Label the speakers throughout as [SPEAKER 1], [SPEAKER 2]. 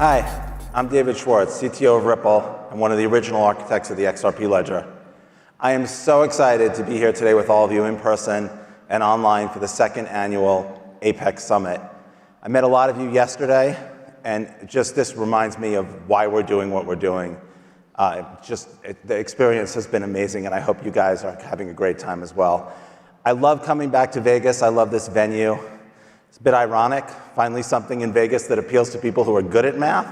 [SPEAKER 1] Hi, I'm David Schwartz, CTO of Ripple and one of the original architects of the XRP Ledger. I am so excited to be here today with all of you in person and online for the second annual Apex Summit. I met a lot of you yesterday, and just this reminds me of why we're doing what we're doing. The experience has been amazing, and I hope you guys are having a great time as well. I love coming back to Vegas. I love this venue. It's a bit ironic, finally something in Vegas that appeals to people who are good at math.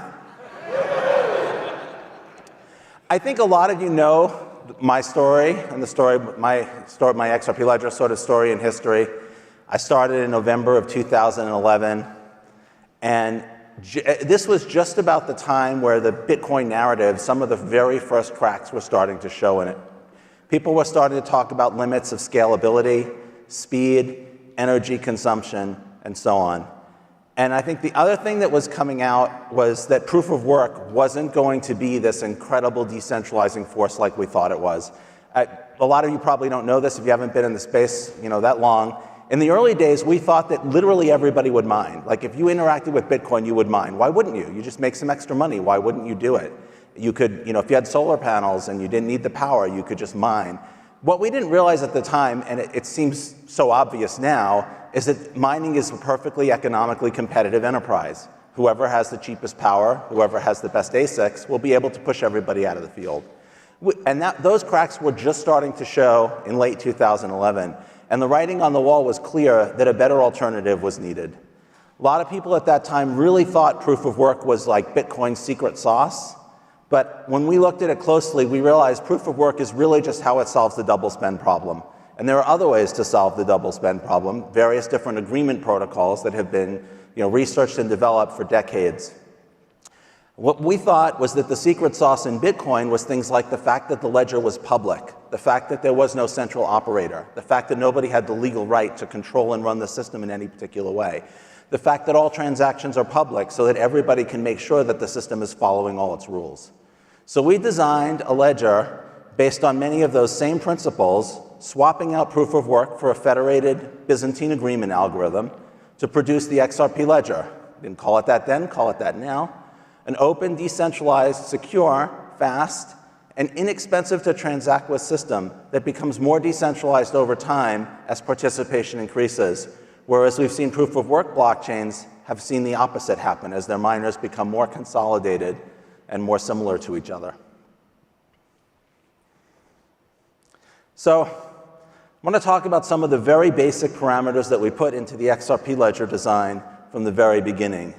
[SPEAKER 1] I think a lot of you know my story and my XRP Ledger sort of story and history. I started in November of 2011, and this was just about the time where the Bitcoin narrative, some of the very first cracks were starting to show in it. People were starting to talk about limits of scalability, speed, energy consumption, and so on. And I think the other thing that was coming out was that proof of work wasn't going to be this incredible decentralizing force like we thought it was. A lot of you probably don't know this if you haven't been in the space that long. In the early days, we thought that literally everybody would mine. Like if you interacted with Bitcoin, you would mine. Why wouldn't you? You just make some extra money. Why wouldn't you do it? You could, if you had solar panels and you didn't need the power, you could just mine. What we didn't realize at the time, and it seems so obvious now, is that mining is a perfectly economically competitive enterprise. Whoever has the cheapest power, whoever has the best ASICs, will be able to push everybody out of the field. And those cracks were just starting to show in late 2011. And the writing on the wall was clear that a better alternative was needed. A lot of people at that time really thought proof of work was like Bitcoin's secret sauce. But when we looked at it closely, we realized proof of work is really just how it solves the double spend problem. And there are other ways to solve the double spend problem, various different agreement protocols that have been researched and developed for decades. What we thought was that the secret sauce in Bitcoin was things like the fact that the ledger was public, the fact that there was no central operator, the fact that nobody had the legal right to control and run the system in any particular way, the fact that all transactions are public so that everybody can make sure that the system is following all its rules. So we designed a ledger based on many of those same principles, swapping out proof of work for a federated Byzantine agreement algorithm to produce the XRP Ledger. Didn't call it that then, call it that now. An open, decentralized, secure, fast, and inexpensive to transact with system that becomes more decentralized over time as participation increases. Whereas we've seen proof of work blockchains have seen the opposite happen as their miners become more consolidated and more similar to each other. So I want to talk about some of the very basic parameters that we put into the XRP Ledger design from the very beginning.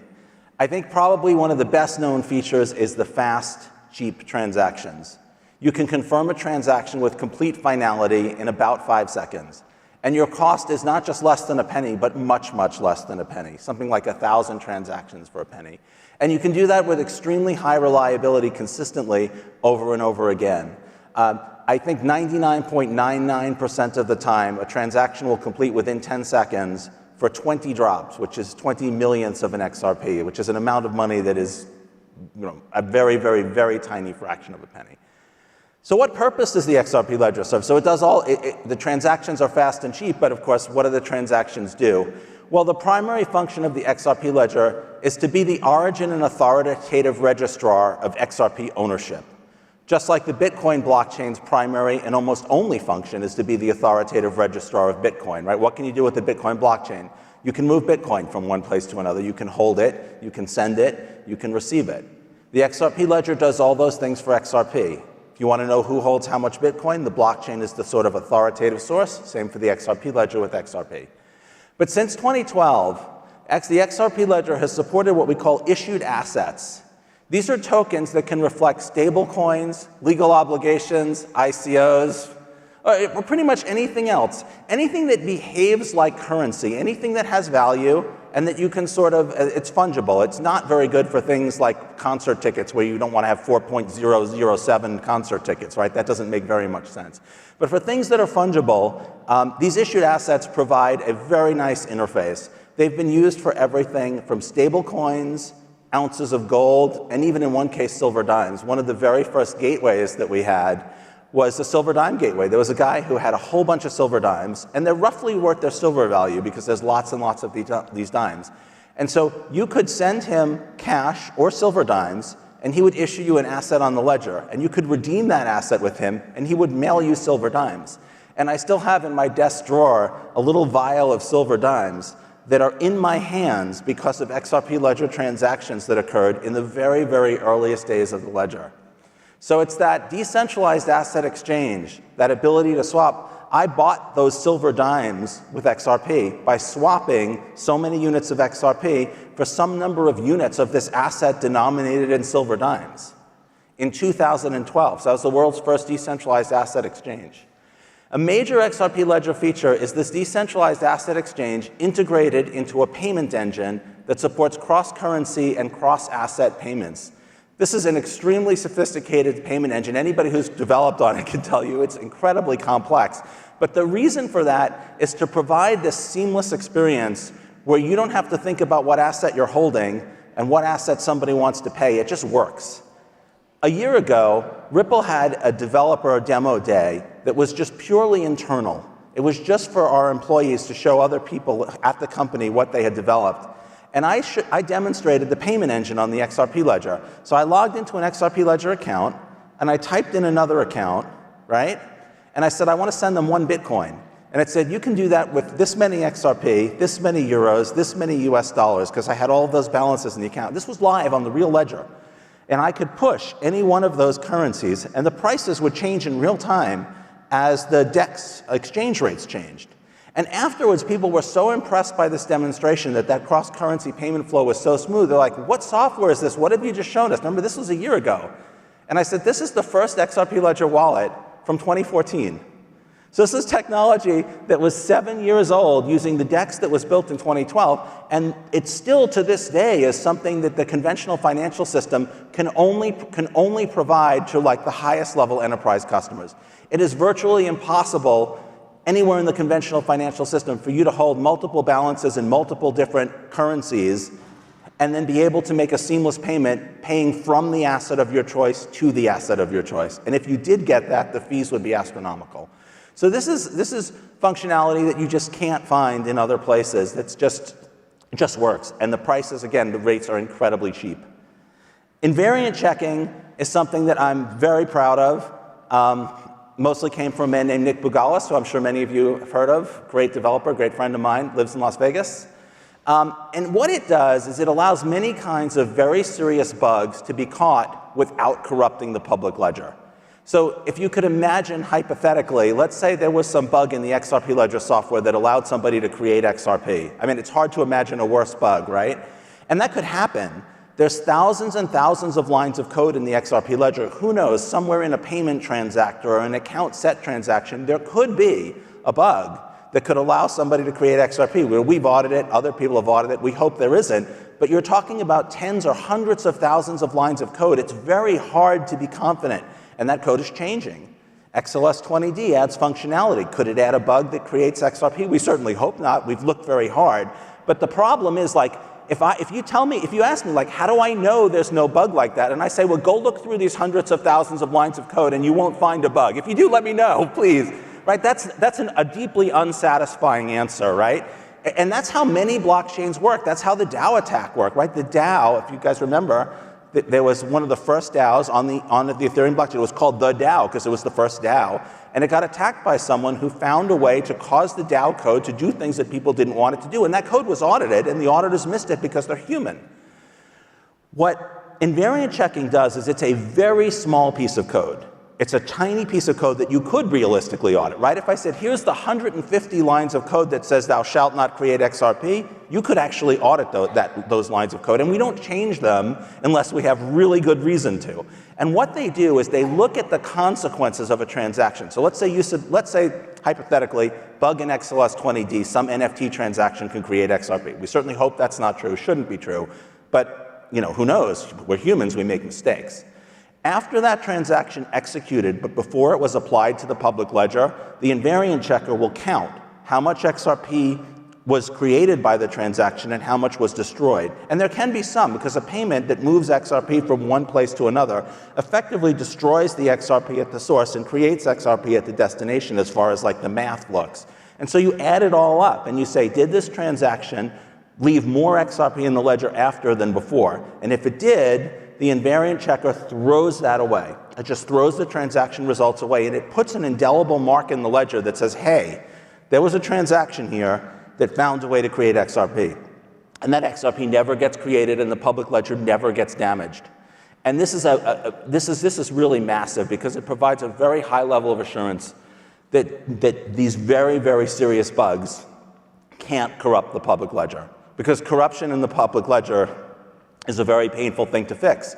[SPEAKER 1] I think probably one of the best known features is the fast, cheap transactions. You can confirm a transaction with complete finality in about 5 seconds. And your cost is not just less than a penny, but much, much less than a penny, something like 1,000 transactions for a penny. And you can do that with extremely high reliability consistently over and over again. I think 99.99% of the time, a transaction will complete within 10 seconds for 20 drops, which is 20 millionths of an XRP, which is an amount of money that is a very, very, very tiny fraction of a penny. So what purpose does the XRP Ledger serve? So it does the transactions are fast and cheap, but of course, what do the transactions do? Well, the primary function of the XRP Ledger is to be the origin and authoritative registrar of XRP ownership. Just like the Bitcoin blockchain's primary and almost only function is to be the authoritative registrar of Bitcoin, right? What can you do with the Bitcoin blockchain? You can move Bitcoin from one place to another. You can hold it, you can send it, you can receive it. The XRP Ledger does all those things for XRP. If you want to know who holds how much Bitcoin, the blockchain is the sort of authoritative source. Same for the XRP Ledger with XRP. But since 2012, the XRP Ledger has supported what we call issued assets. These are tokens that can reflect stable coins, legal obligations, ICOs, or pretty much anything else. Anything that behaves like currency, anything that has value and that you can it's fungible. It's not very good for things like concert tickets where you don't want to have 4.007 concert tickets, right? That doesn't make very much sense. But for things that are fungible, these issued assets provide a very nice interface. They've been used for everything from stable coins, ounces of gold, and even in one case, silver dimes. One of the very first gateways that we had was the silver dime gateway. There was a guy who had a whole bunch of silver dimes, and they're roughly worth their silver value because there's lots and lots of these dimes. And so you could send him cash or silver dimes, and he would issue you an asset on the ledger. And you could redeem that asset with him, and he would mail you silver dimes. And I still have in my desk drawer a little vial of silver dimes that are in my hands because of XRP Ledger transactions that occurred in the very, very earliest days of the ledger. So it's that decentralized asset exchange, that ability to swap. I bought those silver dimes with XRP by swapping so many units of XRP for some number of units of this asset denominated in silver dimes in 2012. So that was the world's first decentralized asset exchange. A major XRP Ledger feature is this decentralized asset exchange integrated into a payment engine that supports cross-currency and cross-asset payments. This is an extremely sophisticated payment engine. Anybody who's developed on it can tell you it's incredibly complex. But the reason for that is to provide this seamless experience where you don't have to think about what asset you're holding and what asset somebody wants to pay. It just works. A year ago, Ripple had a developer demo day that was just purely internal. It was just for our employees to show other people at the company what they had developed. And I demonstrated the payment engine on the XRP Ledger. So I logged into an XRP Ledger account, and I typed in another account, right? And I said, I want to send them 1 Bitcoin. And it said, you can do that with this many XRP, this many euros, this many US dollars, because I had all of those balances in the account. This was live on the real ledger. And I could push any one of those currencies, and the prices would change in real time as the DEX exchange rates changed. And afterwards, people were so impressed by this demonstration that cross-currency payment flow was so smooth. They're like, what software is this? What have you just shown us? Remember, this was a year ago. And I said, this is the first XRP Ledger wallet from 2014. So this is technology that was 7 years old using the DEX that was built in 2012, and it still to this day is something that the conventional financial system can only provide to like the highest level enterprise customers. It is virtually impossible anywhere in the conventional financial system for you to hold multiple balances in multiple different currencies and then be able to make a seamless payment paying from the asset of your choice to the asset of your choice. And if you did get that, the fees would be astronomical. So this is functionality that you just can't find in other places. It just works. And the prices, again, the rates are incredibly cheap. Invariant checking is something that I'm very proud of. Mostly came from a man named Nick Bougalis, who I'm sure many of you have heard of. Great developer, great friend of mine, lives in Las Vegas. And what it does is it allows many kinds of very serious bugs to be caught without corrupting the public ledger. So if you could imagine hypothetically, let's say there was some bug in the XRP Ledger software that allowed somebody to create XRP. I mean, it's hard to imagine a worse bug, right? And that could happen. There's thousands and thousands of lines of code in the XRP Ledger. Who knows, somewhere in a payment transactor or an account set transaction, there could be a bug that could allow somebody to create XRP. We've audited it, other people have audited it, we hope there isn't. But you're talking about tens or hundreds of thousands of lines of code. It's very hard to be confident. And that code is changing. XLS20D adds functionality. Could it add a bug that creates XRP? We certainly hope not. We've looked very hard. But the problem is, like, if you ask me, like, how do I know there's no bug like that? And I say, well, go look through these hundreds of thousands of lines of code and you won't find a bug. If you do, let me know, please. Right? That's a deeply unsatisfying answer, right? And that's how many blockchains work. That's how the DAO attack worked, right? The DAO, if you guys remember, there was one of the first DAOs on the Ethereum blockchain. It was called the DAO because it was the first DAO. And it got attacked by someone who found a way to cause the DAO code to do things that people didn't want it to do. And that code was audited, and the auditors missed it because they're human. What invariant checking does is it's a very small piece of code. It's a tiny piece of code that you could realistically audit, right? If I said, here's the 150 lines of code that says thou shalt not create XRP, you could actually audit those lines of code. And we don't change them unless we have really good reason to. And what they do is they look at the consequences of a transaction. So let's say hypothetically, bug in XLS20D, some NFT transaction can create XRP. We certainly hope that's not true, shouldn't be true. But who knows? We're humans, we make mistakes. After that transaction executed, but before it was applied to the public ledger, the invariant checker will count how much XRP was created by the transaction and how much was destroyed. And there can be some, because a payment that moves XRP from one place to another effectively destroys the XRP at the source and creates XRP at the destination as far as like the math looks. And so you add it all up and you say, did this transaction leave more XRP in the ledger after than before. And if it did, the invariant checker throws that away. It just throws the transaction results away, and it puts an indelible mark in the ledger that says, hey, there was a transaction here that found a way to create XRP. And that XRP never gets created, and the public ledger never gets damaged. And this is really massive because it provides a very high level of assurance that these very, very serious bugs can't corrupt the public ledger. Because corruption in the public ledger is a very painful thing to fix.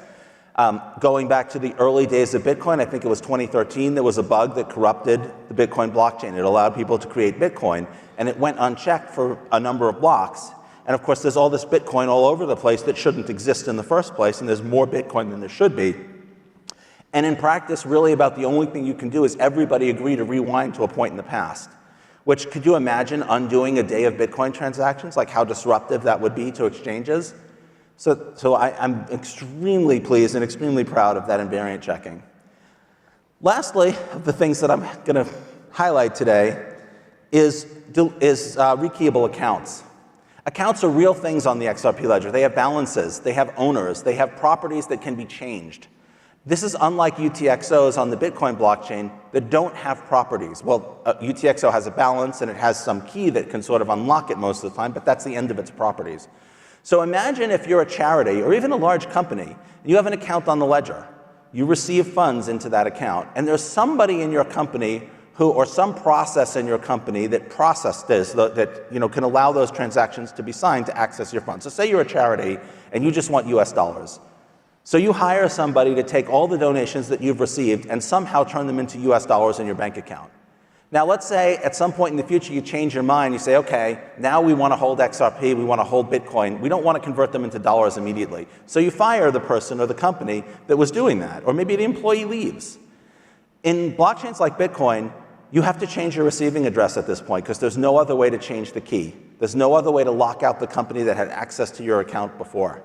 [SPEAKER 1] Going back to the early days of Bitcoin, I think it was 2013, there was a bug that corrupted the Bitcoin blockchain. It allowed people to create Bitcoin, and it went unchecked for a number of blocks. And of course, there's all this Bitcoin all over the place that shouldn't exist in the first place, and there's more Bitcoin than there should be. And in practice, really about the only thing you can do is everybody agree to rewind to a point in the past. Which, could you imagine undoing a day of Bitcoin transactions? Like how disruptive that would be to exchanges? So I'm extremely pleased and extremely proud of that invariant checking. Lastly, of the things that I'm going to highlight today is rekeyable accounts. Accounts are real things on the XRP ledger. They have balances, they have owners, they have properties that can be changed. This is unlike UTXOs on the Bitcoin blockchain that don't have properties. Well, UTXO has a balance and it has some key that can sort of unlock it most of the time, but that's the end of its properties. So imagine if you're a charity or even a large company, and you have an account on the ledger. You receive funds into that account, and there's somebody in your company or some process in your company that processed this, that can allow those transactions to be signed to access your funds. So say you're a charity and you just want US dollars. So you hire somebody to take all the donations that you've received and somehow turn them into US dollars in your bank account. Now let's say at some point in the future you change your mind, you say, okay, now we want to hold XRP, we want to hold Bitcoin, we don't want to convert them into dollars immediately. So you fire the person or the company that was doing that, or maybe the employee leaves. In blockchains like Bitcoin, you have to change your receiving address at this point because there's no other way to change the key. There's no other way to lock out the company that had access to your account before.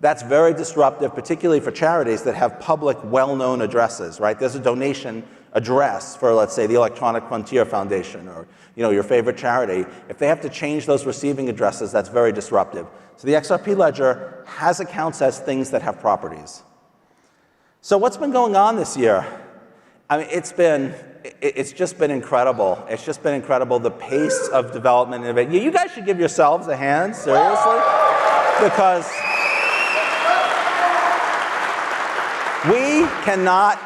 [SPEAKER 1] That's very disruptive, particularly for charities that have public, well-known addresses, right? There's a donation address for, let's say, the Electronic Frontier Foundation or your favorite charity. If they have to change those receiving addresses, that's very disruptive. So the XRP ledger has accounts as things that have properties. So what's been going on this year? I mean, it's just been incredible. It's just been incredible, the pace of development. You guys should give yourselves a hand, seriously, because we cannot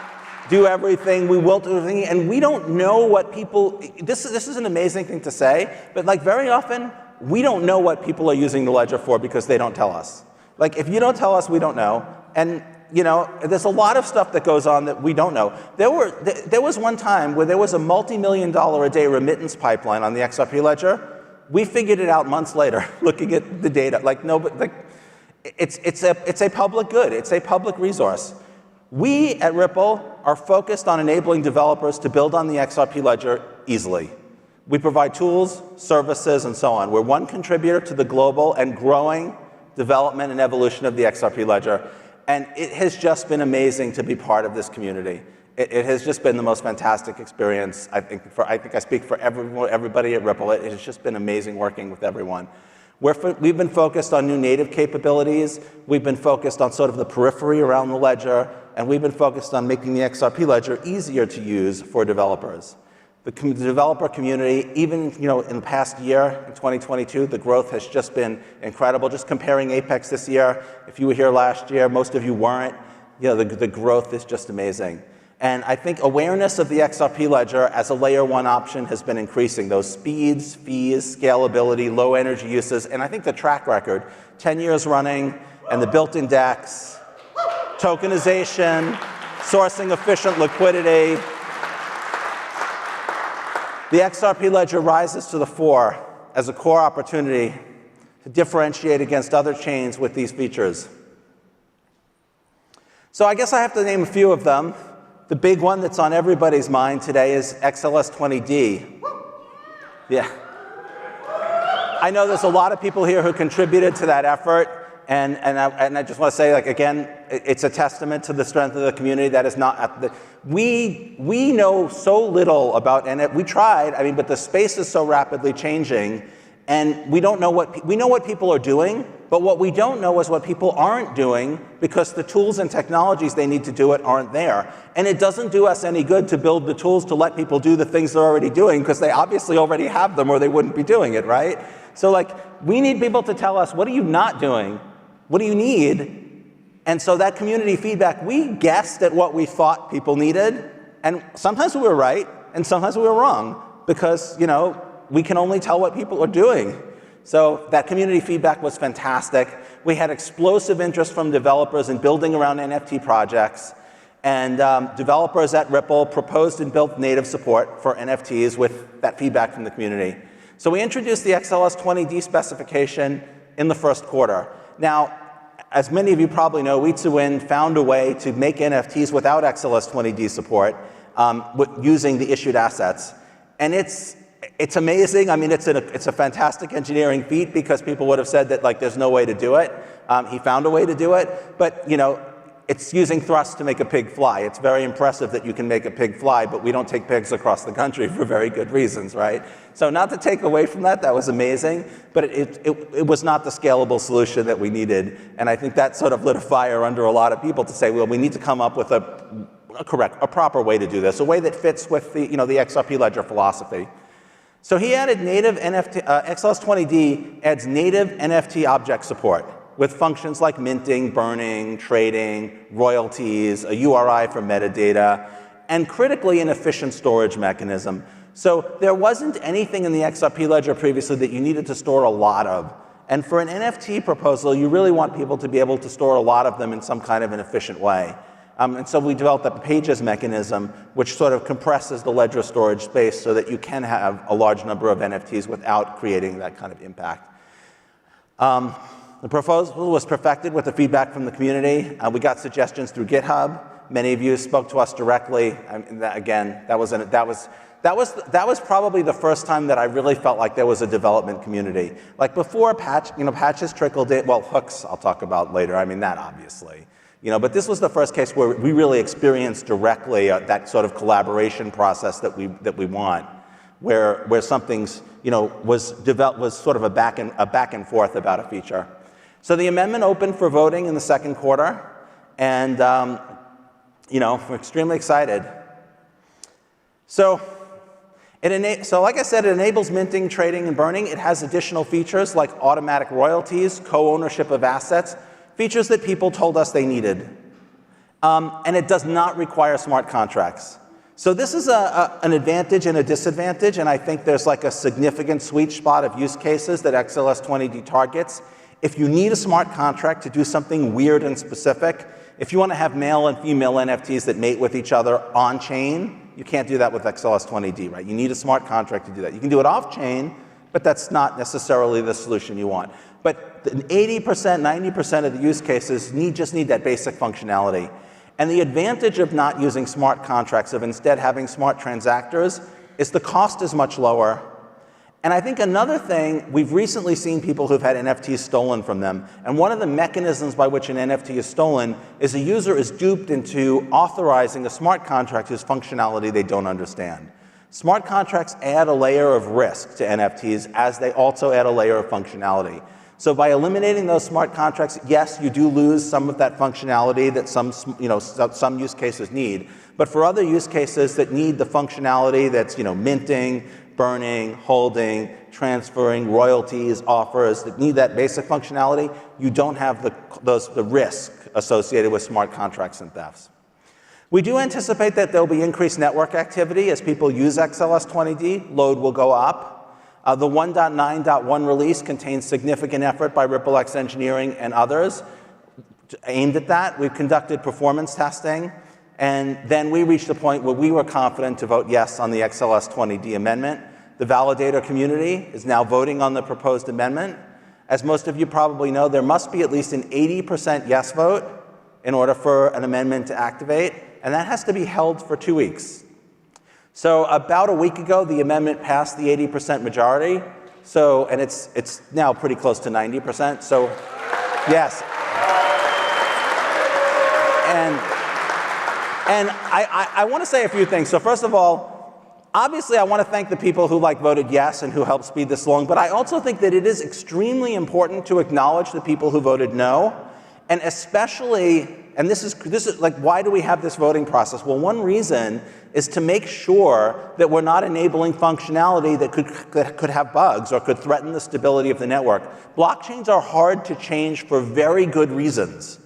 [SPEAKER 1] do everything, we will do everything, and we don't know what people, this is an amazing thing to say, but like very often, we don't know what people are using the ledger for because they don't tell us. Like if you don't tell us, we don't know. And there's a lot of stuff that goes on that we don't know. There was one time where there was a multi-million-dollar a day remittance pipeline on the XRP ledger. We figured it out months later, looking at the data. It's a public good, it's a public resource. We at Ripple are focused on enabling developers to build on the XRP ledger easily. We provide tools, services, and so on. We're one contributor to the global and growing development and evolution of the XRP ledger. And it has just been amazing to be part of this community. It has just been the most fantastic experience. I think I speak for everybody at Ripple. It has just been amazing working with everyone. We've been focused on new native capabilities. We've been focused on sort of the periphery around the ledger. And we've been focused on making the XRP ledger easier to use for developers. The developer community, even in the past year, in 2022, the growth has just been incredible. Just comparing Apex this year, if you were here last year, most of you weren't. The growth is just amazing. And I think awareness of the XRP ledger as a layer 1 option has been increasing. Those speeds, fees, scalability, low energy uses, and I think the track record, 10 years running, and the built-in DEX, tokenization, sourcing efficient liquidity. The XRP ledger rises to the fore as a core opportunity to differentiate against other chains with these features. So I guess I have to name a few of them. The big one that's on everybody's mind today is XLS20D. Yeah. I know there's a lot of people here who contributed to that effort. And I just want to say, again, it's a testament to the strength of the community that is not at the, we know so little about, and we tried, but the space is so rapidly changing, And we don't know we know what people are doing, but what we don't know is what people aren't doing because the tools and technologies they need to do it aren't there. And it doesn't do us any good to build the tools to let people do the things they're already doing because they obviously already have them or they wouldn't be doing it, right? So like, we need people to tell us, what are you not doing? What do you need? And so that community feedback, we guessed at what we thought people needed, and sometimes we were right, and sometimes we were wrong, because, you know, we can only tell what people are doing. So that community feedback was fantastic. We had explosive interest from developers in building around NFT projects, and developers at Ripple proposed and built native support for NFTs with that feedback from the community. So we introduced the XLS20D specification in the first quarter. Now, as many of you probably know, Wei-Tzu found a way to make NFTs without XLS20D support using the issued assets. And it's amazing. I mean, it's a fantastic engineering feat because people would have said that like there's no way to do it. He found a way to do it, but you know, it's using thrust to make a pig fly. It's very impressive that you can make a pig fly, but we don't take pigs across the country for very good reasons, right? So not to take away from that, that was amazing, but it was not the scalable solution that we needed. And I think that sort of lit a fire under a lot of people to say, well, we need to come up with a proper way to do this, a way that fits with the, you know, the XRP Ledger philosophy. So he added native NFT, XLS20D adds native NFT object support with functions like minting, burning, trading, royalties, a URI for metadata, and critically an efficient storage mechanism. So there wasn't anything in the XRP Ledger previously that you needed to store a lot of. And for an NFT proposal, you really want people to be able to store a lot of them in some kind of an efficient way. And so we developed a pages mechanism, which sort of compresses the ledger storage space so that you can have a large number of NFTs without creating that kind of impact. The proposal was perfected with the feedback from the community. We got suggestions through GitHub. Many of you spoke to us directly. That was probably the first time that I really felt like there was a development community. Like before, patches trickled in. Well, hooks I'll talk about later. I mean, that obviously. You know, but this was the first case where we really experienced directly that sort of collaboration process that we want, where something's, you know, was sort of a back and forth about a feature. So the amendment opened for voting in the second quarter, and you know, we're extremely excited. So like I said, it enables minting, trading, and burning. It has additional features like automatic royalties, co-ownership of assets, features that people told us they needed. And it does not require smart contracts. So this is an advantage and a disadvantage, and I think there's like a significant sweet spot of use cases that XLS20D targets. If you need a smart contract to do something weird and specific, if you want to have male and female NFTs that mate with each other on-chain, you can't do that with XLS20D, right? You need a smart contract to do that. You can do it off-chain, but that's not necessarily the solution you want. But 80%, 90% of the use cases just need that basic functionality. And the advantage of not using smart contracts, of instead having smart transactors, is the cost is much lower. And I think another thing, we've recently seen people who've had NFTs stolen from them. And one of the mechanisms by which an NFT is stolen is a user is duped into authorizing a smart contract whose functionality they don't understand. Smart contracts add a layer of risk to NFTs as they also add a layer of functionality. So by eliminating those smart contracts, yes, you do lose some of that functionality that some use cases need. But for other use cases that need the functionality that's, you know, minting, burning, holding, transferring, royalties, offers, that need that basic functionality, you don't have the risk associated with smart contracts and thefts. We do anticipate that there'll be increased network activity as people use XLS20D. Load will go up. The 1.9.1 release contains significant effort by RippleX Engineering and others aimed at that. We've conducted performance testing, and then we reached a point where we were confident to vote yes on the XLS20D amendment. The validator community is now voting on the proposed amendment. As most of you probably know, there must be at least an 80% yes vote in order for an amendment to activate, and that has to be held for 2 weeks. So about a week ago, the amendment passed the 80% majority. So, and it's now pretty close to 90%. So, yes. And I want to say a few things. So first of all, Obviously, I want to thank the people who voted yes and who helped speed this along, but I also think that it is extremely important to acknowledge the people who voted no, and especially, and this is like, why do we have this voting process? Well, one reason is to make sure that we're not enabling functionality that could have bugs or could threaten the stability of the network. Blockchains are hard to change for very good reasons.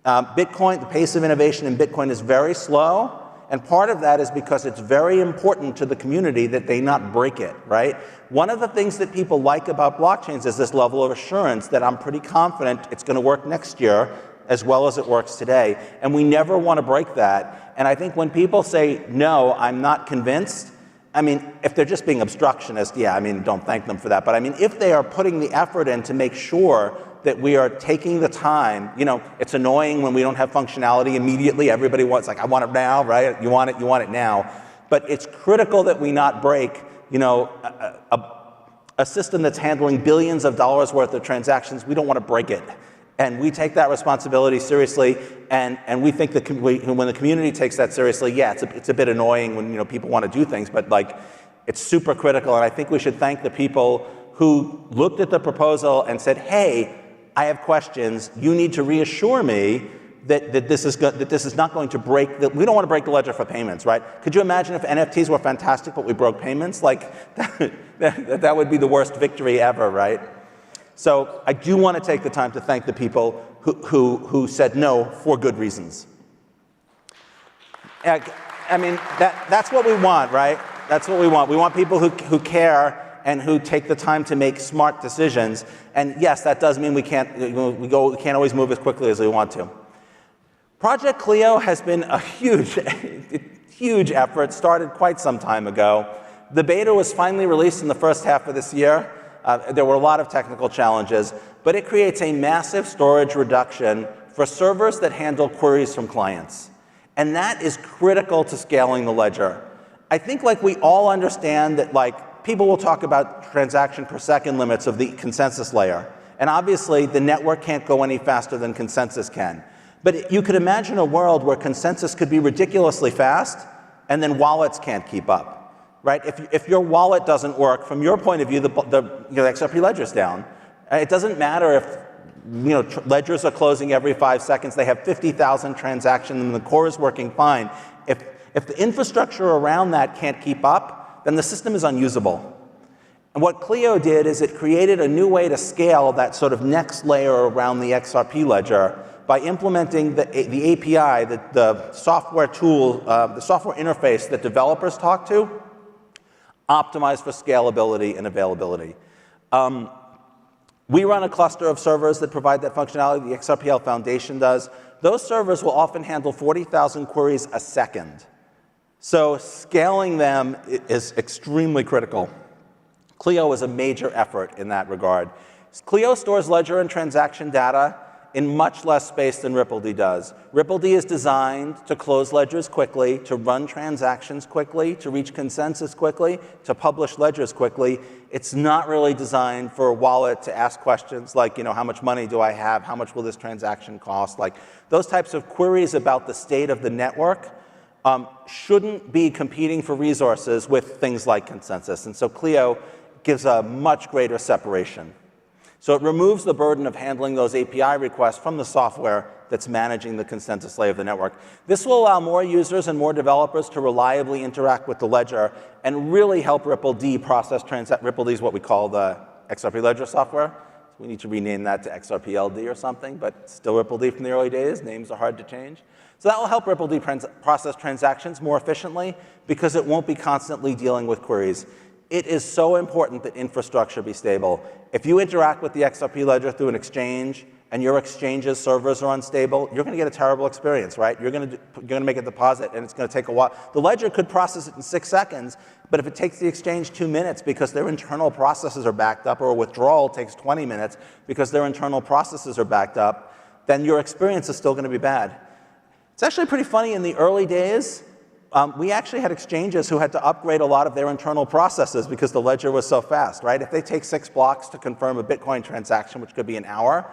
[SPEAKER 1] Bitcoin, the pace of innovation in Bitcoin is very slow. And part of that is because it's very important to the community that they not break it, right? One of the things that people like about blockchains is this level of assurance that I'm pretty confident it's going to work next year as well as it works today. And we never want to break that. And I think when people say, no, I'm not convinced, I mean, if they're just being obstructionist, yeah, I mean, don't thank them for that. But I mean, if they are putting the effort in to make sure that we are taking the time, it's annoying when we don't have functionality immediately. Everybody wants, I want it now, right? You want it now. But it's critical that we not break, a system that's handling billions of dollars worth of transactions. We don't want to break it. And we take that responsibility seriously, and we think that when the community takes that seriously, yeah, it's a bit annoying when people want to do things, but it's super critical. And I think we should thank the people who looked at the proposal and said, hey, I have questions. You need to reassure me that this is not going to break. We don't want to break the ledger for payments, right? Could you imagine if NFTs were fantastic, but we broke payments? That would be the worst victory ever, right? So I do want to take the time to thank the people who said no for good reasons. I mean, that's what we want, right? That's what we want. We want people who care and who take the time to make smart decisions. And yes, that does mean we can't always move as quickly as we want to. Project Clio has been a huge effort, started quite some time ago. The beta was finally released in the first half of this year. There were a lot of technical challenges, but it creates a massive storage reduction for servers that handle queries from clients. And that is critical to scaling the ledger. I think we all understand that people will talk about transaction per second limits of the consensus layer. And obviously, the network can't go any faster than consensus can. But you could imagine a world where consensus could be ridiculously fast, and then wallets can't keep up, right? If your wallet doesn't work, from your point of view, the XRP ledger's down. It doesn't matter if ledgers are closing every 5 seconds. They have 50,000 transactions, and the core is working fine. If the infrastructure around that can't keep up, then the system is unusable. And what Clio did is it created a new way to scale that sort of next layer around the XRP ledger by implementing the API, the software tool, the software interface that developers talk to, optimized for scalability and availability. We run a cluster of servers that provide that functionality. The XRPL Foundation does. Those servers will often handle 40,000 queries a second. So scaling them is extremely critical. Clio is a major effort in that regard. Clio stores ledger and transaction data in much less space than RippleD does. RippleD is designed to close ledgers quickly, to run transactions quickly, to reach consensus quickly, to publish ledgers quickly. It's not really designed for a wallet to ask questions like, how much money do I have? How much will this transaction cost? Those types of queries about the state of the network shouldn't be competing for resources with things like consensus. And so Clio gives a much greater separation. So it removes the burden of handling those API requests from the software that's managing the consensus layer of the network. This will allow more users and more developers to reliably interact with the ledger and really help RippleD process transactions. RippleD is what we call the XRP ledger software. We need to rename that to XRPLD or something, but still RippleD from the early days. Names are hard to change. So that will help RippleD process transactions more efficiently because it won't be constantly dealing with queries. It is so important that infrastructure be stable. If you interact with the XRP ledger through an exchange and your exchange's servers are unstable, you're going to get a terrible experience, right? You're going to make a deposit, and it's going to take a while. The ledger could process it in 6 seconds, but if it takes the exchange 2 minutes because their internal processes are backed up, or a withdrawal takes 20 minutes because their internal processes are backed up, then your experience is still going to be bad. It's actually pretty funny. In the early days, we actually had exchanges who had to upgrade a lot of their internal processes because the ledger was so fast, right? If they take 6 blocks to confirm a Bitcoin transaction, which could be an hour,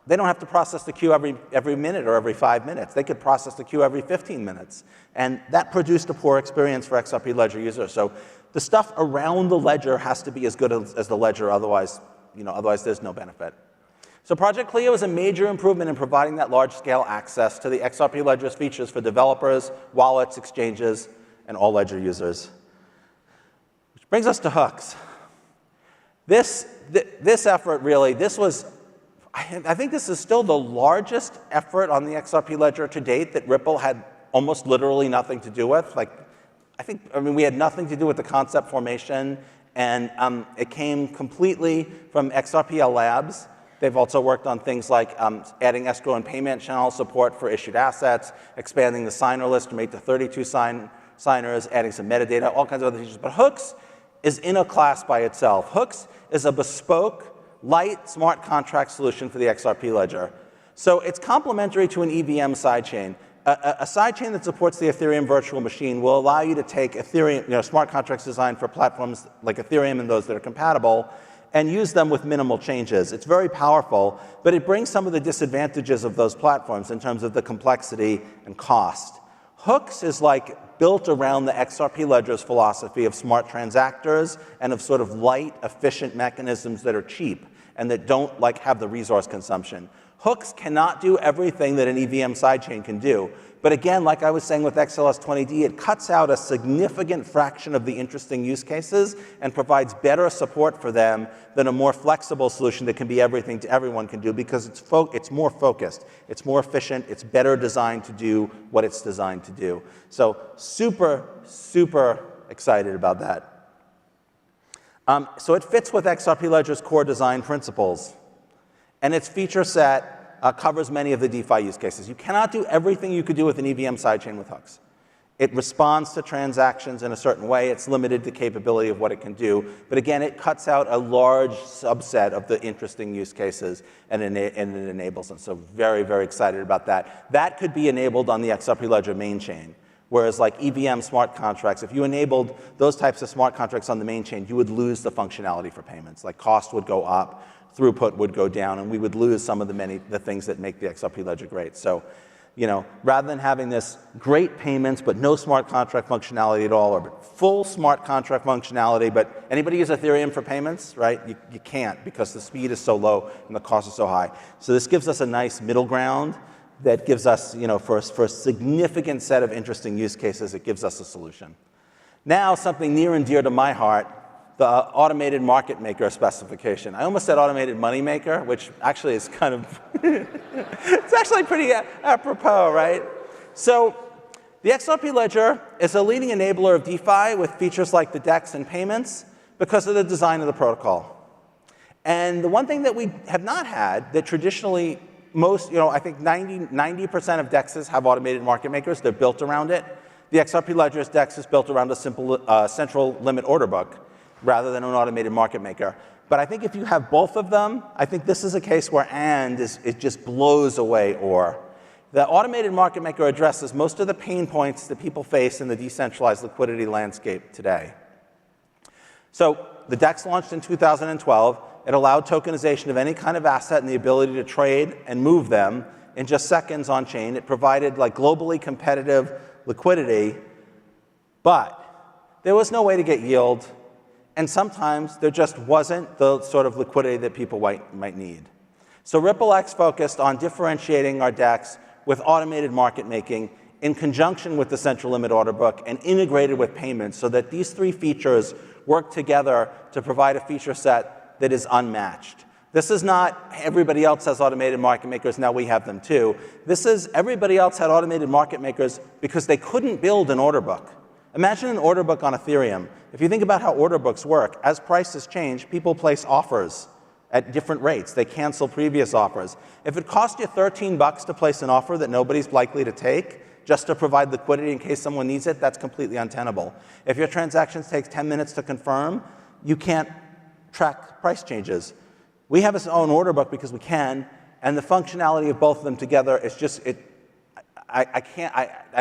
[SPEAKER 1] they don't have to process the queue every minute or every 5 minutes. They could process the queue every 15 minutes. And that produced a poor experience for XRP Ledger users. So the stuff around the ledger has to be as good as the ledger, otherwise there's no benefit. So Project Clio is a major improvement in providing that large-scale access to the XRP Ledger's features for developers, wallets, exchanges, and all ledger users. Which brings us to hooks. This effort really, I think this is still the largest effort on the XRP Ledger to date that Ripple had almost literally nothing to do with. We had nothing to do with the concept formation, and it came completely from XRPL Labs. They've also worked on things like adding escrow and payment channel support for issued assets, expanding the signer list from 8 to 32 signers, adding some metadata, all kinds of other features. But Hooks is in a class by itself. Hooks is a bespoke, light smart contract solution for the XRP Ledger. So it's complementary to an EVM sidechain. A sidechain that supports the Ethereum virtual machine will allow you to take Ethereum, smart contracts designed for platforms like Ethereum and those that are compatible, and use them with minimal changes. It's very powerful, but it brings some of the disadvantages of those platforms in terms of the complexity and cost. Hooks is like built around the XRP Ledger's philosophy of smart transactors and of sort of light, efficient mechanisms that are cheap and that don't have the resource consumption. Hooks cannot do everything that an EVM sidechain can do. But again, like I was saying with XLS20D, it cuts out a significant fraction of the interesting use cases and provides better support for them than a more flexible solution that can be everything to everyone can do, because it's more focused, it's more efficient, it's better designed to do what it's designed to do. So super, super excited about that. So it fits with XRP Ledger's core design principles. And its feature set covers many of the DeFi use cases. You cannot do everything you could do with an EVM sidechain with Hooks. It responds to transactions in a certain way. It's limited to capability of what it can do. But again, it cuts out a large subset of the interesting use cases, and it enables them. So very, very excited about that. That could be enabled on the XRP Ledger main chain. Whereas like EVM smart contracts, if you enabled those types of smart contracts on the main chain, you would lose the functionality for payments. Like cost would go up, throughput would go down, and we would lose some of the things that make the XRP Ledger great. So, rather than having this great payments but no smart contract functionality at all, or full smart contract functionality, but anybody use Ethereum for payments, right? You can't, because the speed is so low and the cost is so high. So this gives us a nice middle ground that gives us, for a significant set of interesting use cases, it gives us a solution. Now, something near and dear to my heart, the automated market maker specification. I almost said automated money maker, which actually is kind of, it's actually pretty apropos, right? So the XRP Ledger is a leading enabler of DeFi with features like the DEX and payments because of the design of the protocol. And the one thing that we have not had that traditionally I think 90% of DEXs have automated market makers. They're built around it. The XRP Ledger's DEX is built around a simple central limit order book rather than an automated market maker. But I think if you have both of them, I think this is a case where it just blows away OR. The automated market maker addresses most of the pain points that people face in the decentralized liquidity landscape today. So the DEX launched in 2012. It allowed tokenization of any kind of asset and the ability to trade and move them in just seconds on chain. It provided globally competitive liquidity, but there was no way to get yield. And sometimes there just wasn't the sort of liquidity that people might need. So RippleX focused on differentiating our DEX with automated market making in conjunction with the central limit order book and integrated with payments so that these three features work together to provide a feature set that is unmatched. This is not everybody else has automated market makers, now we have them too. This is everybody else had automated market makers because they couldn't build an order book. Imagine an order book on Ethereum. If you think about how order books work, as prices change, people place offers at different rates. They cancel previous offers. If it cost you $13 to place an offer that nobody's likely to take, just to provide liquidity in case someone needs it, that's completely untenable. If your transactions take 10 minutes to confirm, you can't track price changes. We have our own order book because we can, and the functionality of both of them together is just, I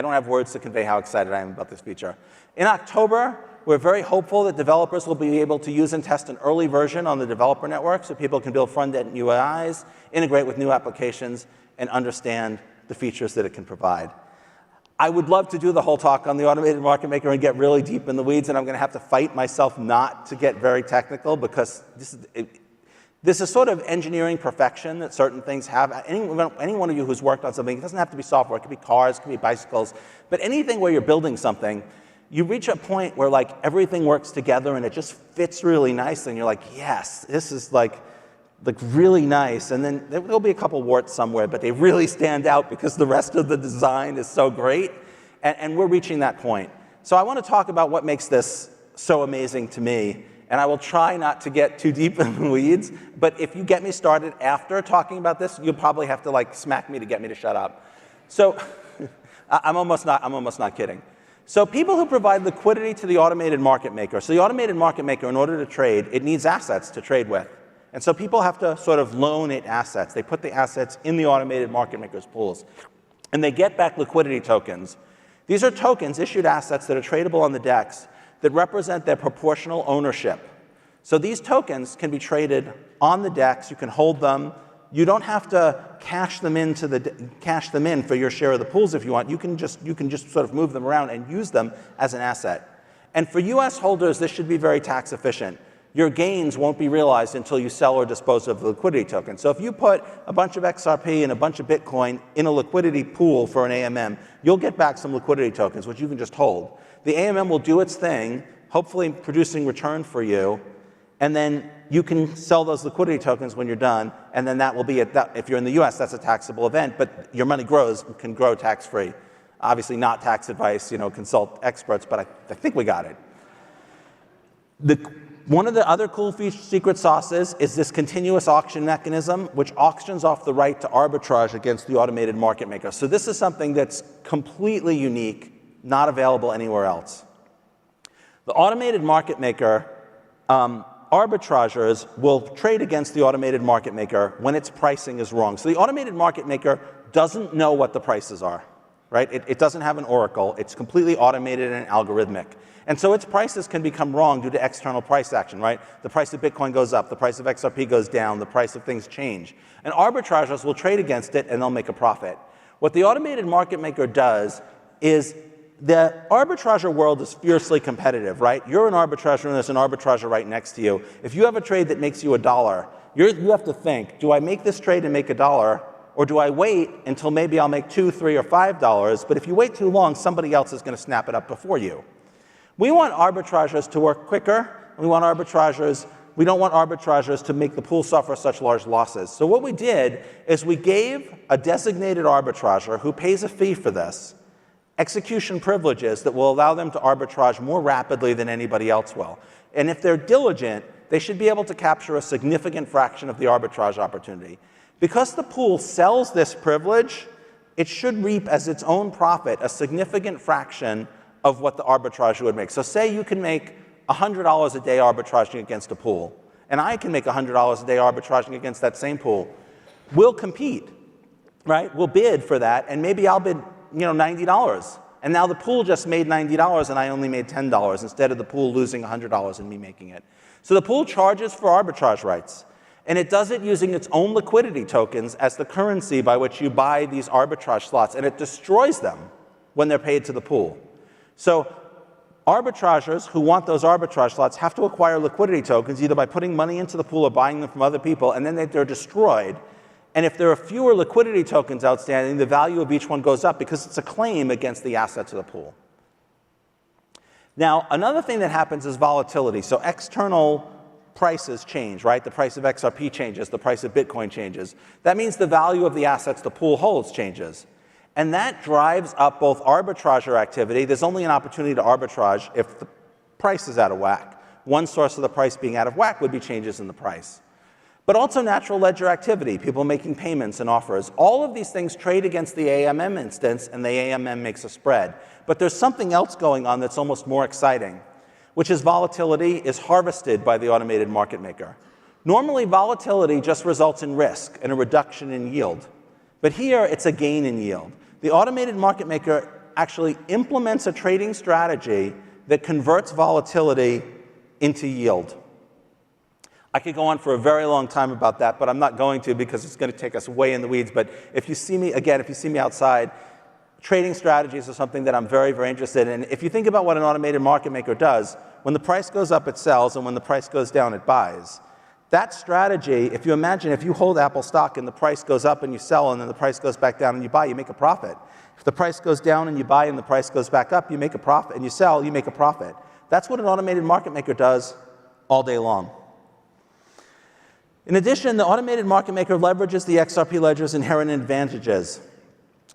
[SPEAKER 1] don't have words to convey how excited I am about this feature. In October, We're very hopeful that developers will be able to use and test an early version on the developer network so people can build front-end UIs, integrate with new applications, and understand the features that it can provide. I would love to do the whole talk on the automated market maker and get really deep in the weeds, and I'm going to have to fight myself not to get very technical because this is sort of engineering perfection that certain things have. Any one of you who's worked on something, it doesn't have to be software, it could be cars, it could be bicycles, but anything where you're building something, you reach a point where like everything works together and it just fits really nicely, and you're like, yes, this is like really nice, and then there'll be a couple warts somewhere, but they really stand out because the rest of the design is so great, and we're reaching that point. So I want to talk about what makes this so amazing to me, and I will try not to get too deep in the weeds, but if you get me started after talking about this, you'll probably have to like smack me to get me to shut up. So I'm almost not kidding. So people who provide liquidity to the automated market maker, so the automated market maker, in order to trade, it needs assets to trade with. And so people have to sort of loan it assets. They put the assets in the automated market maker's pools. And they get back liquidity tokens. These are tokens, issued assets that are tradable on the DEX that represent their proportional ownership. So these tokens can be traded on the DEX. You can hold them. You don't have to cash them in for your share of the pools if you want. You can just sort of move them around and use them as an asset. And for US holders, this should be very tax efficient. Your gains won't be realized until you sell or dispose of the liquidity token. So if you put a bunch of XRP and a bunch of Bitcoin in a liquidity pool for an AMM, you'll get back some liquidity tokens, which you can just hold. The AMM will do its thing, hopefully producing return for you, and then you can sell those liquidity tokens when you're done, and then that will be, if you're in the US, that's a taxable event, but your money can grow tax-free. Obviously not tax advice, consult experts, but I think we got it. One of the other cool secret sauces is this continuous auction mechanism, which auctions off the right to arbitrage against the automated market maker. So this is something that's completely unique, not available anywhere else. The automated market maker, arbitrageurs will trade against the automated market maker when its pricing is wrong. So the automated market maker doesn't know what the prices are, right? It doesn't have an oracle. It's completely automated and algorithmic. And so its prices can become wrong due to external price action, right? The price of Bitcoin goes up, the price of XRP goes down, the price of things change. And arbitrageurs will trade against it and they'll make a profit. What the automated market maker does is the arbitrager world is fiercely competitive, right? You're an arbitrager and there's an arbitrager right next to you. If you have a trade that makes you $1, you have to think, do I make this trade and make $1? Or do I wait until maybe I'll make $2, $3, or $5? But if you wait too long, somebody else is going to snap it up before you. We want arbitrageurs to work quicker. We don't want arbitrageurs to make the pool suffer such large losses. So what we did is we gave a designated arbitrager who pays a fee for this execution privileges that will allow them to arbitrage more rapidly than anybody else will. And if they're diligent, they should be able to capture a significant fraction of the arbitrage opportunity. Because the pool sells this privilege, it should reap as its own profit a significant fraction of what the arbitrager would make. So say you can make $100 a day arbitraging against a pool, and I can make $100 a day arbitraging against that same pool. We'll compete, right? We'll bid for that, and maybe I'll bid $90. And now the pool just made $90 and I only made $10 instead of the pool losing $100 and me making it. So the pool charges for arbitrage rights. And it does it using its own liquidity tokens as the currency by which you buy these arbitrage slots, and it destroys them when they're paid to the pool. So arbitrageurs who want those arbitrage slots have to acquire liquidity tokens either by putting money into the pool or buying them from other people, and then they're destroyed. And if there are fewer liquidity tokens outstanding, the value of each one goes up because it's a claim against the assets of the pool. Now, another thing that happens is volatility. So external prices change, right? The price of XRP changes, the price of Bitcoin changes. That means the value of the assets the pool holds changes. And that drives up both arbitrager activity. There's only an opportunity to arbitrage if the price is out of whack. One source of the price being out of whack would be changes in the price. But also natural ledger activity, people making payments and offers. All of these things trade against the AMM instance, and the AMM makes a spread. But there's something else going on that's almost more exciting, which is volatility is harvested by the automated market maker. Normally, volatility just results in risk and a reduction in yield. But here, it's a gain in yield. The automated market maker actually implements a trading strategy that converts volatility into yield. I could go on for a very long time about that, but I'm not going to because it's going to take us way in the weeds. But if you see me, again, if you see me outside, trading strategies are something that I'm very, very interested in. If you think about what an automated market maker does, when the price goes up, it sells, and when the price goes down, it buys. That strategy, if you imagine if you hold Apple stock and the price goes up and you sell, and then the price goes back down and you buy, you make a profit. If the price goes down and you buy and the price goes back up, you make a profit, and you sell, you make a profit. That's what an automated market maker does all day long. In addition, the automated market maker leverages the XRP ledger's inherent advantages.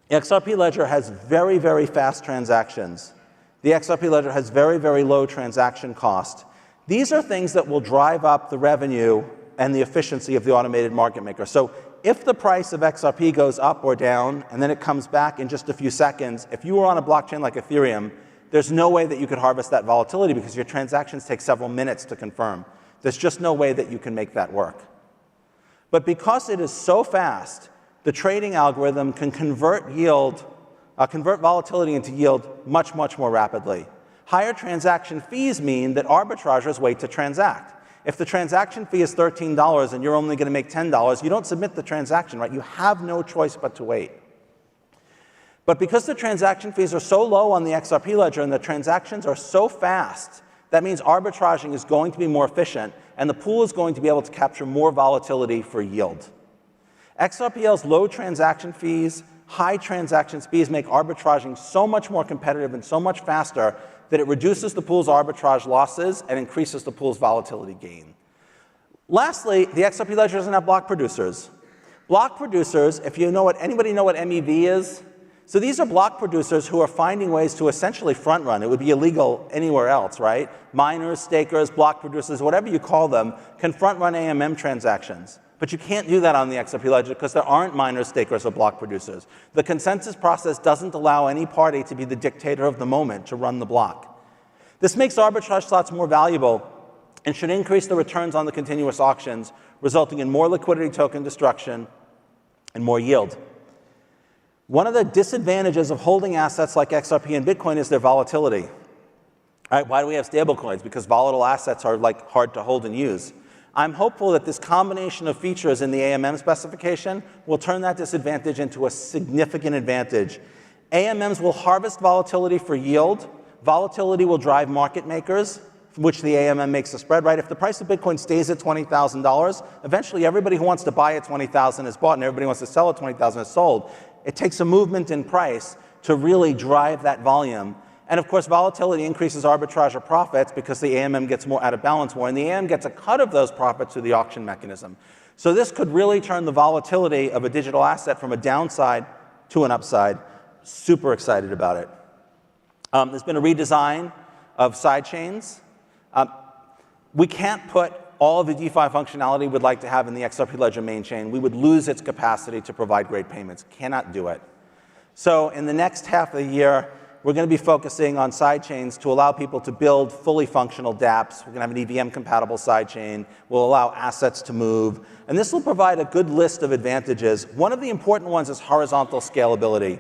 [SPEAKER 1] The XRP ledger has very, very fast transactions. The XRP ledger has very, very low transaction cost. These are things that will drive up the revenue and the efficiency of the automated market maker. So if the price of XRP goes up or down, and then it comes back in just a few seconds, if you were on a blockchain like Ethereum, there's no way that you could harvest that volatility because your transactions take several minutes to confirm. There's just no way that you can make that work. But because it is so fast, the trading algorithm can convert volatility into yield much, much more rapidly. Higher transaction fees mean that arbitrageurs wait to transact. If the transaction fee is $13 and you're only going to make $10, you don't submit the transaction, right? You have no choice but to wait. But because the transaction fees are so low on the XRP ledger and the transactions are so fast, that means arbitraging is going to be more efficient, and the pool is going to be able to capture more volatility for yield. XRPL's low transaction fees, high transaction speeds make arbitraging so much more competitive and so much faster that it reduces the pool's arbitrage losses and increases the pool's volatility gain. Lastly, the XRP ledger doesn't have block producers. Block producers, if you know anybody know what MEV is? So these are block producers who are finding ways to essentially front run. It would be illegal anywhere else, right? Miners, stakers, block producers, whatever you call them, can front run AMM transactions. But you can't do that on the XRP ledger because there aren't miners, stakers, or block producers. The consensus process doesn't allow any party to be the dictator of the moment to run the block. This makes arbitrage slots more valuable and should increase the returns on the continuous auctions, resulting in more liquidity token destruction and more yield. One of the disadvantages of holding assets like XRP and Bitcoin is their volatility. All right, why do we have stablecoins? Because volatile assets are like hard to hold and use. I'm hopeful that this combination of features in the AMM specification will turn that disadvantage into a significant advantage. AMMs will harvest volatility for yield. Volatility will drive market makers, from which the AMM makes a spread, right? If the price of Bitcoin stays at $20,000, eventually everybody who wants to buy at $20,000 is bought and everybody who wants to sell at $20,000 is sold. It takes a movement in price to really drive that volume. And of course, volatility increases arbitrage profits because the AMM gets more out of balance more, and the AMM gets a cut of those profits through the auction mechanism. So this could really turn the volatility of a digital asset from a downside to an upside. Super excited about it. There's been a redesign of sidechains. We can't put all of the DeFi functionality we'd like to have in the XRP Ledger main chain. We would lose its capacity to provide great payments. Cannot do it. So in the next half of the year, we're going to be focusing on sidechains to allow people to build fully functional dApps. We're going to have an EVM-compatible sidechain. We'll allow assets to move. And this will provide a good list of advantages. One of the important ones is horizontal scalability.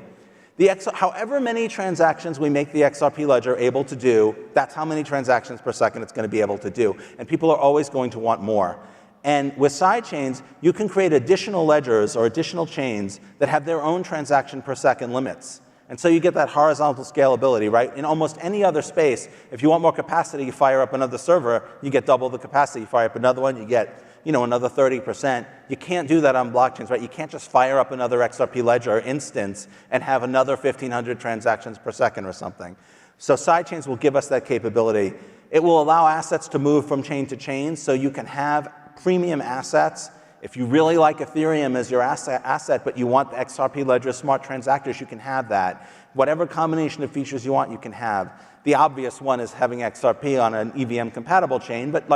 [SPEAKER 1] However many transactions we make the XRP ledger able to do, that's how many transactions per second it's going to be able to do. And people are always going to want more. And with sidechains, you can create additional ledgers or additional chains that have their own transaction per second limits. And so you get that horizontal scalability, right? In almost any other space, if you want more capacity, you fire up another server, you get double the capacity. You fire up another one, you get another 30%. You can't do that on blockchains, right? You can't just fire up another XRP ledger instance and have another 1,500 transactions per second or something. So sidechains will give us that capability. It will allow assets to move from chain to chain, so you can have premium assets. If you really like Ethereum as your asset, but you want the XRP ledger smart transactors, you can have that. Whatever combination of features you want, you can have. The obvious one is having XRP on an EVM-compatible chain, but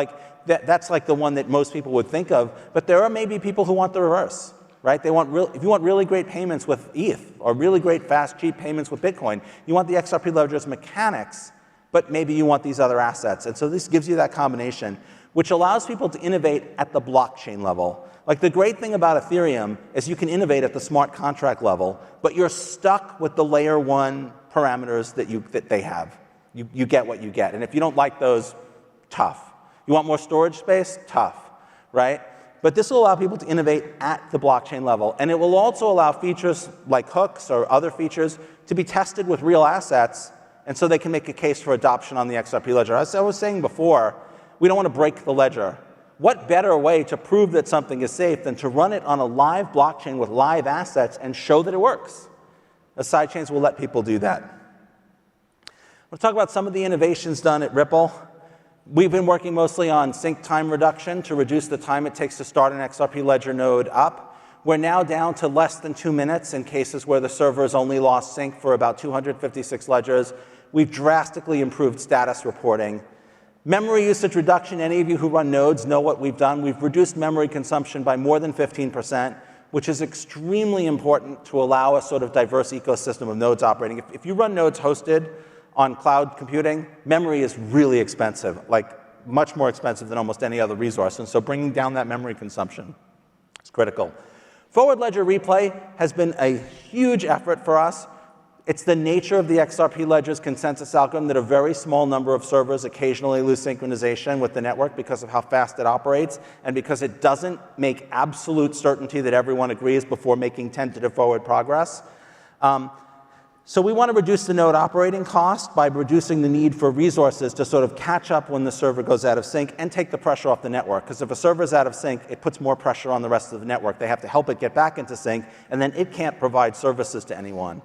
[SPEAKER 1] that's like the one that most people would think of. But there are maybe people who want the reverse, right? If you want really great payments with ETH or really great, fast, cheap payments with Bitcoin, you want the XRP ledger's mechanics, but maybe you want these other assets. And so this gives you that combination, which allows people to innovate at the blockchain level. Like the great thing about Ethereum is you can innovate at the smart contract level, but you're stuck with the layer one parameters that they have. You get what you get. And if you don't like those, tough. You want more storage space? Tough, right? But this will allow people to innovate at the blockchain level. And it will also allow features like hooks or other features to be tested with real assets, and so they can make a case for adoption on the XRP ledger. As I was saying before, we don't want to break the ledger. What better way to prove that something is safe than to run it on a live blockchain with live assets and show that it works? The sidechains will let people do that. We'll talk about some of the innovations done at Ripple. We've been working mostly on sync time reduction to reduce the time it takes to start an XRP ledger node up. We're now down to less than 2 minutes in cases where the server has only lost sync for about 256 ledgers. We've drastically improved status reporting. Memory usage reduction, any of you who run nodes know what we've done. We've reduced memory consumption by more than 15%, which is extremely important to allow a sort of diverse ecosystem of nodes operating. If you run nodes hosted on cloud computing, memory is really expensive, like much more expensive than almost any other resource. And so bringing down that memory consumption is critical. Forward ledger replay has been a huge effort for us. It's the nature of the XRP ledger's consensus algorithm that a very small number of servers occasionally lose synchronization with the network because of how fast it operates and because it doesn't make absolute certainty that everyone agrees before making tentative forward progress. So we want to reduce the node operating cost by reducing the need for resources to sort of catch up when the server goes out of sync and take the pressure off the network. Because if a server is out of sync, it puts more pressure on the rest of the network. They have to help it get back into sync, and then it can't provide services to anyone.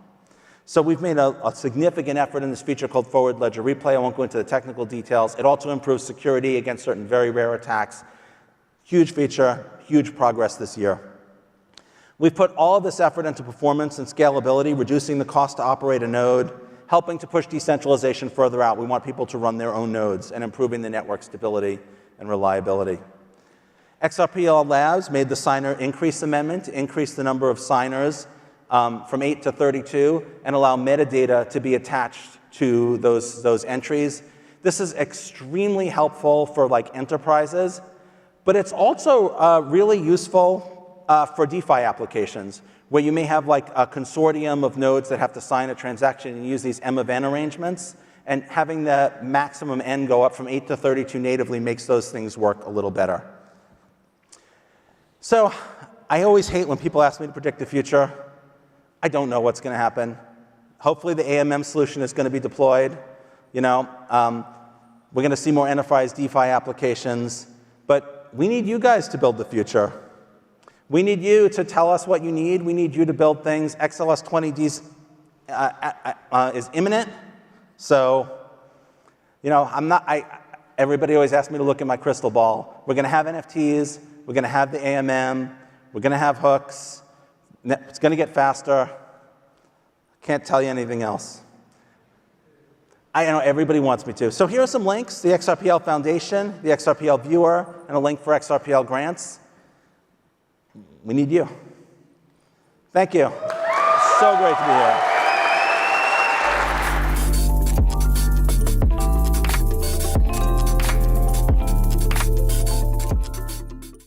[SPEAKER 1] So we've made a significant effort in this feature called Forward Ledger Replay. I won't go into the technical details. It also improves security against certain very rare attacks. Huge feature, huge progress this year. We've put all of this effort into performance and scalability, reducing the cost to operate a node, helping to push decentralization further out. We want people to run their own nodes, and improving the network stability and reliability. XRPL Labs made the signer increase amendment to increase the number of signers from 8 to 32 and allow metadata to be attached to those entries. This is extremely helpful for like enterprises, but it's also really useful for DeFi applications, where you may have like a consortium of nodes that have to sign a transaction and use these M of N arrangements, and having the maximum N go up from 8 to 32 natively makes those things work a little better. So I always hate when people ask me to predict the future. I don't know what's going to happen. Hopefully the AMM solution is going to be deployed. You know, we're going to see more enterprise DeFi applications, but we need you guys to build the future. We need you to tell us what you need. We need you to build things. XLS 20D is imminent. So, you know, everybody always asks me to look at my crystal ball. We're going to have NFTs. We're going to have the AMM. We're going to have hooks. It's going to get faster. Can't tell you anything else. I know everybody wants me to. So here are some links: the XRPL Foundation, the XRPL Viewer, and a link for XRPL grants. We need you. Thank you. So great to be here.